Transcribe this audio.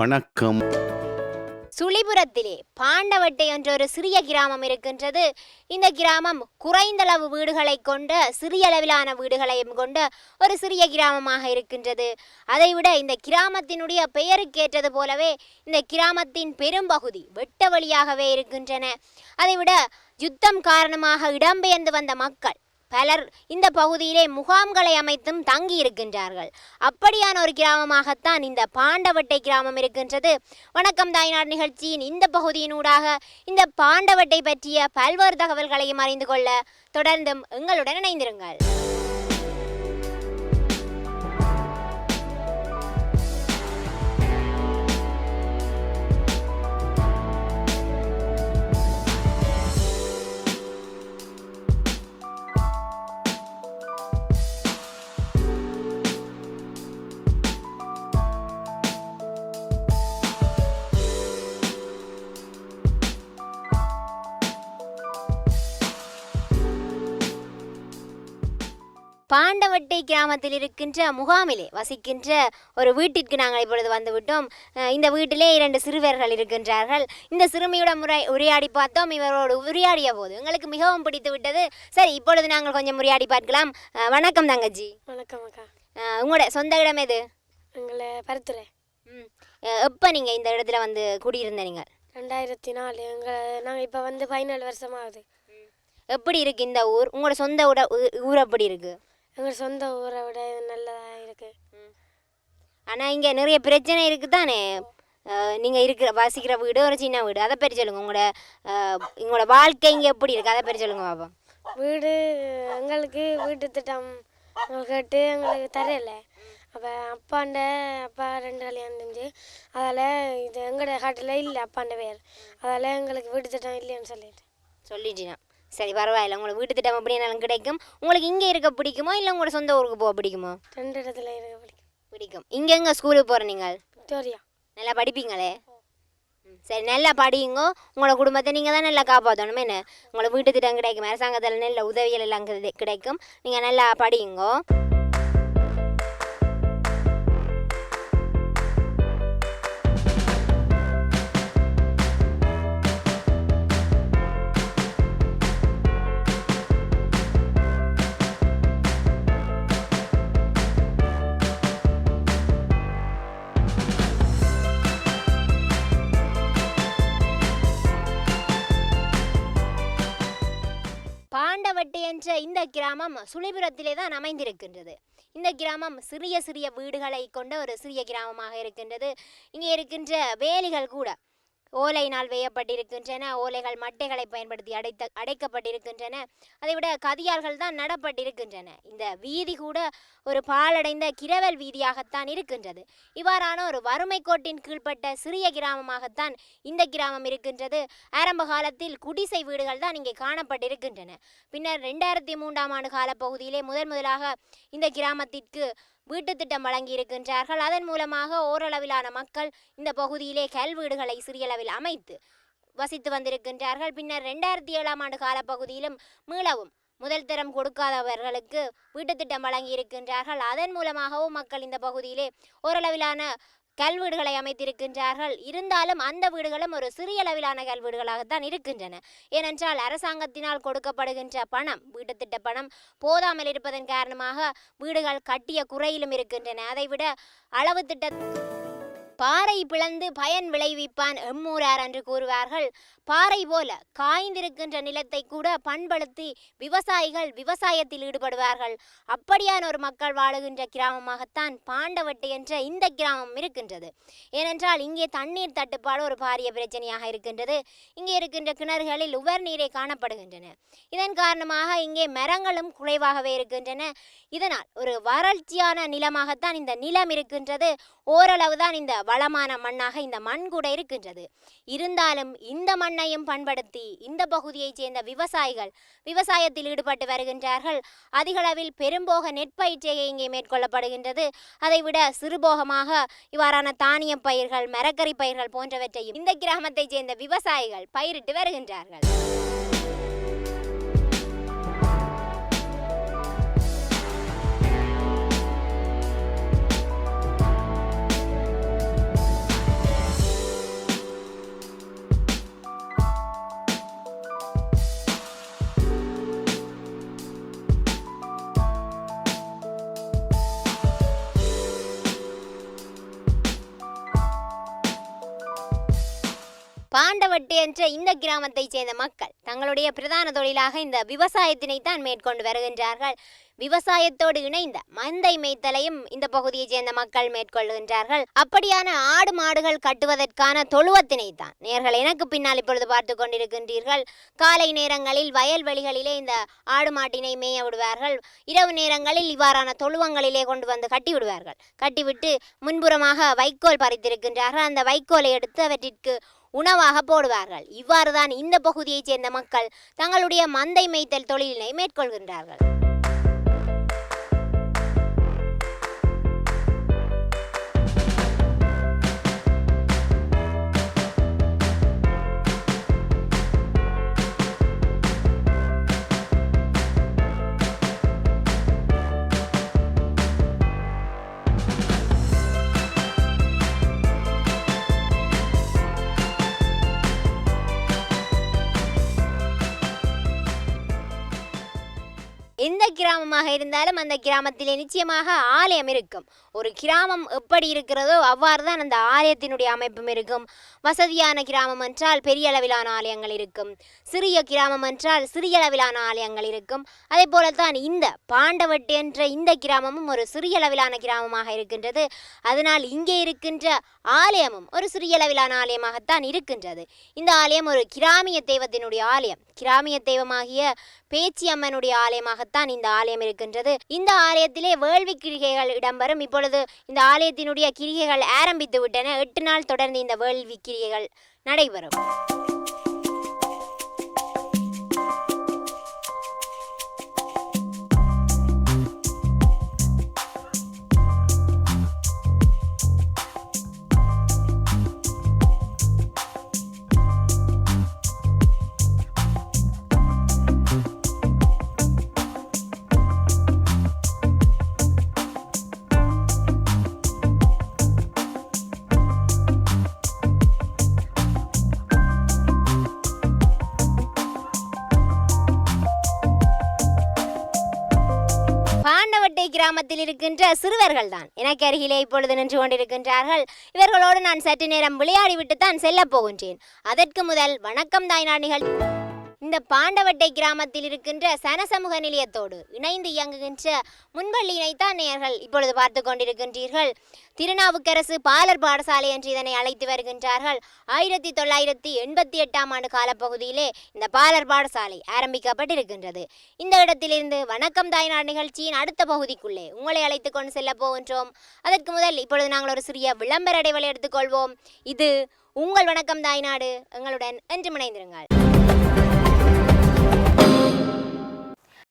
வணக்கம். சுழிபுரத்திலே பாண்டவட்டை என்ற ஒரு சிறிய கிராமம் இருக்கின்றது. இந்த கிராமம் குறைந்தளவு வீடுகளை கொண்ட சிறிய அளவிலான வீடுகளையும் கொண்ட ஒரு சிறிய கிராமமாக இருக்கின்றது. அதைவிட இந்த கிராமத்தினுடைய பெயருக்கேற்றது போலவே இந்த கிராமத்தின் பெரும்பகுதி வெட்ட வழியாகவே இருக்கின்றன. அதைவிட யுத்தம் காரணமாக இடம்பெயர்ந்து வந்த மக்கள் பலர் இந்த பகுதியிலே முகாம்களை அமைத்தும் தங்கி இருக்கின்றார்கள். அப்படியான ஒரு கிராமமாகத்தான் இந்த பாண்டவட்டை கிராமம் இருக்கின்றது. வணக்கம் தாய்நாடு நிகழ்ச்சியின் இந்த பகுதியினூடாக இந்த பாண்டவட்டை பற்றிய பல்வேறு தகவல்களையும் அறிந்து கொள்ள தொடர்ந்தும் எங்களுடன் இணைந்திருங்கள். பாண்டவட்டை கிராமத்தில் இருக்கின்ற முகாமிலே வசிக்கின்ற ஒரு வீட்டிற்கு நாங்கள் இப்பொழுது வந்துவிட்டோம். இந்த வீட்டிலே 2 சிறுவர்கள் இருக்கின்றார்கள். இந்த சிறுமியோட உரையாடி பார்த்தோம். இவரோடு உரையாடிய போது எங்களுக்கு மிகவும் பிடித்து விட்டது. சரி, இப்பொழுது நாங்கள் கொஞ்சம் உரையாடி பார்க்கலாம். வணக்கம் தங்கச்சி. வணக்கம் அக்கா. உங்களோட சொந்த இடம் எது? எங்களை பருத்துறை. எப்போ நீங்கள் இந்த இடத்துல வந்து குடியிருந்த? நீங்கள் 2004. நாங்கள் இப்போ வந்து 14 வருஷமாகுது. எப்படி இருக்குது இந்த ஊர்? உங்களோட சொந்த ஊர் எப்படி இருக்குது? எங்கள் சொந்த ஊரை விட நல்லதாக இருக்குது. ஆனால் இங்கே நிறைய பிரச்சனை இருக்குது தானே. நீங்கள் வசிக்கிற வீடு ஒரு சின்ன வீடு, அதை பற்றி சொல்லுங்கள். உங்களோட வாழ்க்கை இங்கே எப்படி இருக்குது அதை பற்றி சொல்லுங்கள் பாப்பா. வீடு எங்களுக்கு வீட்டு திட்டம் கேட்டு எங்களுக்கு தரையில்லை. அப்போ அப்பா 2 கல்யாணம் செஞ்சு அதால் இது எங்களோட காட்டில் இல்லை அப்பாண்ட பேர். அதால் எங்களுக்கு வீட்டு திட்டம் இல்லைன்னு சொல்லிட்டீங்கன்னா சரி, பரவாயில்ல. உங்களுக்கு வீட்டு திட்டம் எப்படினாலும் கிடைக்கும். உங்களுக்கு இங்கே இருக்க பிடிக்குமோ இல்லை உங்களோட சொந்த ஊருக்கு போக பிடிக்குமோ? 2 இடத்துல இருக்க பிடிக்கும். இங்கே எங்கே ஸ்கூலுக்கு போகிற நீங்கள்? விக்டோரியா. நல்லா படிப்பீங்களே? சரி, நல்லா படியுங்கோ. உங்களோட குடும்பத்தை நீங்கள் தான் நல்லா காப்பாற்றணும். என்ன, உங்களை வீட்டு திட்டம் கிடைக்கும், அரசாங்கத்தில் நல்ல உதவிகள் எல்லாம் கிடைக்கும். நீங்கள் நல்லா படியுங்கோ. பாண்டவட்டை என்ற இந்த கிராமம் சுழிபுரத்திலே தான் அமைந்திருக்கின்றது. இந்த கிராமம் சிறிய சிறிய வீடுகளை கொண்ட ஒரு சிறிய கிராமமாக இருக்கின்றது. இங்கே இருக்கின்ற வேலிகள் கூட ஓலையினால் வேயப்பட்டிருக்கின்றன. ஓலைகள் மட்டைகளை பயன்படுத்தி அடைக்கப்பட்டிருக்கின்றன. அதைவிட கதியால்கள் தான் நடப்பட்டிருக்கின்றன. இந்த வீதி கூட ஒரு பாலடைந்த கிரவல் வீதியாகத்தான் இருக்கின்றது. இவ்வாறான ஒரு வறுமை கோட்டின் கீழ்ப்பட்ட சிறிய கிராமமாகத்தான் இந்த கிராமம் இருக்கின்றது. ஆரம்ப காலத்தில் குடிசை வீடுகள் தான் இங்கே காணப்பட்டிருக்கின்றன. பின்னர் 2003ஆம் ஆண்டு காலப்பகுதியிலே முதலாக இந்த கிராமத்திற்கு வீட்டு திட்டம் வழங்கி இருக்கின்றார்கள். அதன் மூலமாக ஓரளவிலான மக்கள் இந்த பகுதியிலே கல் வீடுகளை சிறியளவில் அமைத்து வசித்து வந்திருக்கின்றார்கள். பின்னர் 2007ஆம் ஆண்டு காலப்பகுதியிலும் மீளவும் முதல் தரம் கொடுக்காதவர்களுக்கு வீட்டு திட்டம் வழங்கி இருக்கின்றார்கள். அதன் மூலமாகவும் மக்கள் இந்த பகுதியிலே ஓரளவிலான கல் வீடுகளை அமைத்திருக்கின்றார்கள். இருந்தாலும் அந்த வீடுகளும் ஒரு சிறிய அளவிலான கல் வீடுகளாகத்தான் இருக்கின்றன. ஏனென்றால் அரசாங்கத்தினால் கொடுக்கப்படுகின்ற பணம், வீட்டு திட்ட பணம் போதாமல் இருப்பதன் காரணமாக வீடுகள் கட்டிய குறையிலும் இருக்கின்றன. அதைவிட அளவு திட்ட பாறை பிளந்து பயன் விளைவிப்பான் எம்மூரார் என்று கூறுவார்கள். பாறை போல காய்ந்திருக்கின்ற நிலத்தை கூட பண்படுத்தி விவசாயிகள் விவசாயத்தில் ஈடுபடுவார்கள். அப்படியான ஒரு மக்கள் வாழுகின்ற கிராமமாகத்தான் பாண்டவட்டை என்ற இந்த கிராமம் இருக்கின்றது. ஏனென்றால் இங்கே தண்ணீர் தட்டுப்பாடு ஒரு பாரிய பிரச்சனையாக இருக்கின்றது. இங்கே இருக்கின்ற கிணறுகளில் உவர் நீரை காணப்படுகின்றன. இதன் காரணமாக இங்கே மரங்களும் குறைவாகவே இருக்கின்றன. இதனால் ஒரு வறட்சியான நிலமாகத்தான் இந்த நிலம் இருக்கின்றது. ஓரளவுதான் இந்த வளமான மண்ணாக இந்த மண் கூட இருக்கின்றது. இருந்தாலும் இந்த மண்ணையும் பண்படுத்தி இந்த பகுதியைச் சேர்ந்த விவசாயிகள் விவசாயத்தில் ஈடுபட்டு வருகின்றார்கள். அதிகளவில் பெரும்போக நெற்பயிற்சியை இங்கே மேற்கொள்ளப்படுகின்றது. அதைவிட சிறுபோகமாக இவ்வாறான தானிய பயிர்கள், மரக்கறி பயிர்கள் போன்றவற்றையும் இந்த கிராமத்தைச் சேர்ந்த விவசாயிகள் பயிரிட்டு வருகின்றார்கள். பாண்டவட்டி என்ற இந்த கிராமத்தைச் சேர்ந்த மக்கள் தங்களுடைய பிரதான தொழிலாக இந்த விவசாயத்தினை தான் மேற்கொண்டு வருகின்றார்கள். விவசாயத்தோடு இணைந்த மந்தை மேய்த்தலையும் இந்த பகுதியைச் சேர்ந்த மக்கள் மேற்கொள்கின்றார்கள். அப்படியான ஆடு மாடுகள் கட்டுவதற்கான தொழுவத்தினை தான் நேர்கள் எனக்கு பின்னால் இப்பொழுது பார்த்து கொண்டிருக்கின்றீர்கள். காலை நேரங்களில் வயல்வெளிகளிலே இந்த ஆடு மாட்டினை மேய விடுவார்கள். இரவு நேரங்களில் இவ்வாறான தொழுவங்களிலே கொண்டு வந்து கட்டி விடுவார்கள். கட்டிவிட்டு முன்புறமாக வைக்கோல் பறித்திருக்கின்றார்கள். அந்த வைக்கோலை எடுத்து அவற்றிற்கு உணவாக போடுவார்கள். இவ்வாறுதான் இந்த பகுதியைச் சேர்ந்த மக்கள் தங்களுடைய மந்தை மேய்த்தல் தொழிலினை மேற்கொள்கின்றார்கள். எந்த கிராமமாக இருந்தாலும் அந்த கிராமத்திலே நிச்சயமாக ஆலயம் இருக்கும். ஒரு கிராமம் எப்படி இருக்கிறதோ அவ்வாறு தான் அந்த ஆலயத்தினுடைய அமைப்பும் இருக்கும். வசதியான கிராமம் என்றால் பெரிய அளவிலான ஆலயங்கள் இருக்கும். சிறிய கிராமம் என்றால் சிறிய அளவிலான ஆலயங்கள் இருக்கும். அதே போலத்தான் இந்த பாண்டவட்டி என்ற இந்த கிராமமும் ஒரு சிறிய அளவிலான கிராமமாக இருக்கின்றது. அதனால் இங்கே இருக்கின்ற ஆலயமும் ஒரு சிறிய அளவிலான ஆலயமாகத்தான் இருக்கின்றது. இந்த ஆலயம் ஒரு கிராமிய தெய்வத்தினுடைய ஆலயம். கிராமிய தெய்வமாகிய பேச்சி அம்மனுடைய ஆலயமாகத்தான் இந்த ஆலயம் இருக்கின்றது. இந்த ஆலயத்திலே வேள்வி கிரிகைகள் இடம்பெறும். இப்பொழுது இந்த ஆலயத்தினுடைய கிரிகைகள் ஆரம்பித்து விட்டன. 8 நாள் தொடர்ந்து இந்த வேள்வி கிரிகைகள் நடைபெறும். பாண்டவட்டை கிராமத்தில் இருக்கின்ற சிறுவர்கள் தான் எனக்கு அருகிலே இப்பொழுது நின்று கொண்டிருக்கின்றார்கள். இவர்களோடு நான் சற்று நேரம் விளையாடிவிட்டு தான் செல்ல போகின்றேன். அதற்கு முதல் வணக்கம் தாய்நாடு நிகழ்ச்சி. இந்த பாண்டவட்டை கிராமத்தில் இருக்கின்ற சனசமூக நிலையத்தோடு இணைந்து இயங்குகின்ற முன்பள்ளியினைத்தான் நேயர்கள் இப்பொழுது பார்த்து கொண்டிருக்கின்றீர்கள். திருநாவுக்கரசு பாலர் பாடசாலை என்று இதனை அழைத்து வருகின்றார்கள். 1988ஆம் ஆண்டு காலப்பகுதியிலே இந்த பாலர் பாடசாலை ஆரம்பிக்கப்பட்டிருக்கின்றது. இந்த இடத்திலிருந்து வணக்கம் தாய்நாடு நிகழ்ச்சியின் அடுத்த பகுதிக்குள்ளே உங்களை அழைத்து கொண்டு செல்ல போகின்றோம். அதற்கு முதல் இப்பொழுது நாங்கள் ஒரு சிறிய விளம்பர இடைவெளி எடுத்துக்கொள்வோம். இது உங்கள் வணக்கம் தாய்நாடு. எங்களுடன் என்று இணைந்திருங்கள்.